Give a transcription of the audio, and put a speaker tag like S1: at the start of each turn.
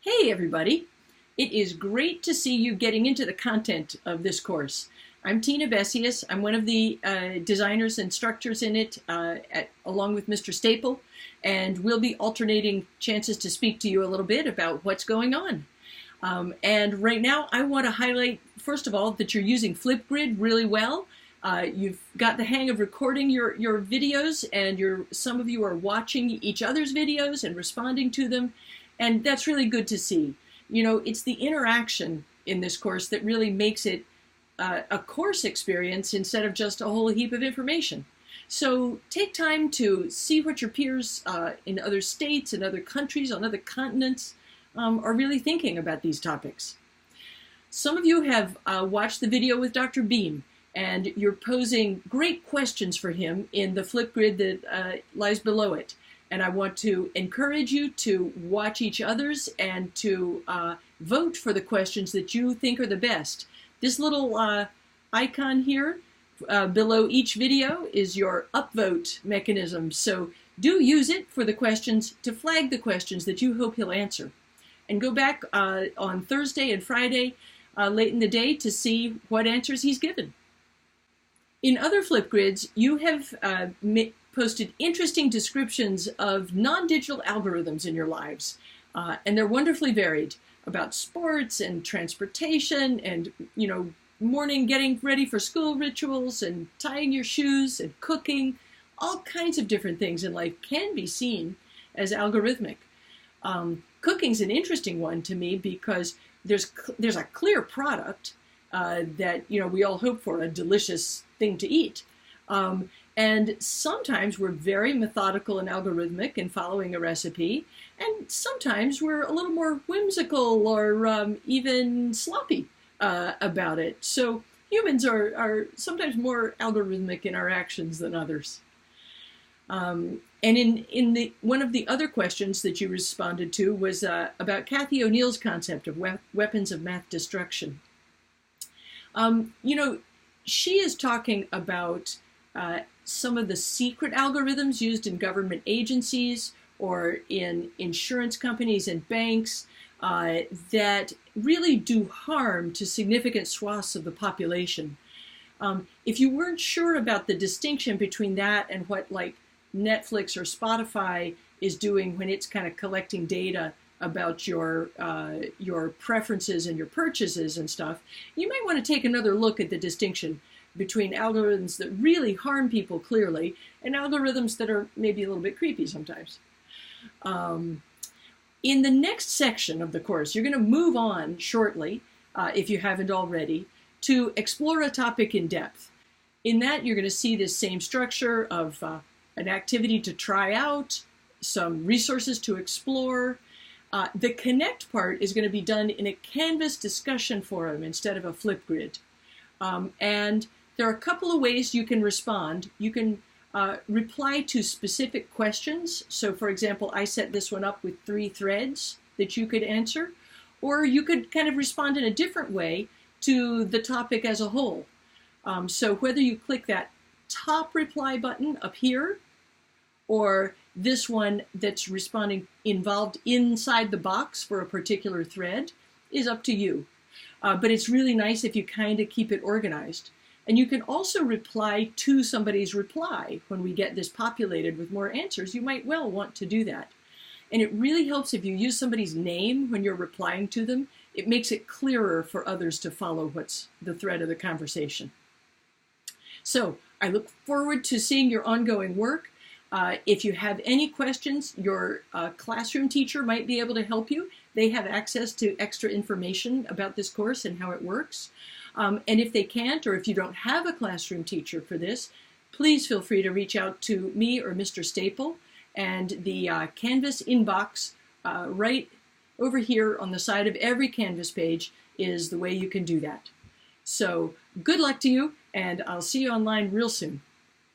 S1: Hey everybody! It is great to see you getting into the content of this course. I'm Tina Bessius. I'm one of the designers and instructors in it, along with Mr. Staple, and we'll be alternating chances to speak to you a little bit about what's going on. And right now I want to highlight, first of all, that you're using Flipgrid really well. You've got the hang of recording your videos, and some of you are watching each other's videos and responding to them. And that's really good to see. You know, it's the interaction in this course that really makes it a course experience instead of just a whole heap of information. So take time to see what your peers in other states, in other countries, on other continents are really thinking about these topics. Some of you have watched the video with Dr. Beam, and you're posing great questions for him in the Flipgrid that lies below it. And I want to encourage you to watch each other's and to vote for the questions that you think are the best. This little icon here below each video is your upvote mechanism. So do use it for the questions, to flag the questions that you hope he'll answer. And go back on Thursday and Friday late in the day to see what answers he's given. In other Flipgrids, you have posted interesting descriptions of non-digital algorithms in your lives, and they're wonderfully varied, about sports and transportation and, you know, morning getting ready for school rituals and tying your shoes and cooking. All kinds of different things in life can be seen as algorithmic. Cooking's an interesting one to me because there's a clear product that, you know, we all hope for, a delicious thing to eat. And sometimes we're very methodical and algorithmic in following a recipe, and sometimes we're a little more whimsical or even sloppy about it. So humans are sometimes more algorithmic in our actions than others. And in one of the other questions that you responded to was about Cathy O'Neill's concept of weapons of math destruction. You know, she is talking about some of the secret algorithms used in government agencies or in insurance companies and banks that really do harm to significant swaths of the population. If you weren't sure about the distinction between that and what, like, Netflix or Spotify is doing when it's kind of collecting data about your preferences and your purchases and stuff, you might want to take another look at the distinction between algorithms that really harm people clearly and algorithms that are maybe a little bit creepy sometimes. In the next section of the course, you're going to move on shortly, if you haven't already, to explore a topic in depth. In that, you're going to see this same structure of an activity to try out, some resources to explore. The connect part is going to be done in a Canvas discussion forum instead of a Flipgrid. And there are a couple of ways you can respond. You can reply to specific questions. So, for example, I set this one up with 3 threads that you could answer. Or you could kind of respond in a different way to the topic as a whole. So whether you click that top reply button up here, or this one that's responding involved inside the box for a particular thread, is up to you. But it's really nice if you kind of keep it organized. And you can also reply to somebody's reply. When we get this populated with more answers, you might well want to do that. And it really helps if you use somebody's name when you're replying to them. It makes it clearer for others to follow what's the thread of the conversation. So I look forward to seeing your ongoing work. If you have any questions, your classroom teacher might be able to help you. They have access to extra information about this course and how it works. And if they can't, or if you don't have a classroom teacher for this, please feel free to reach out to me or Mr. Staple. And the Canvas inbox right over here on the side of every Canvas page is the way you can do that. So good luck to you, and I'll see you online real soon.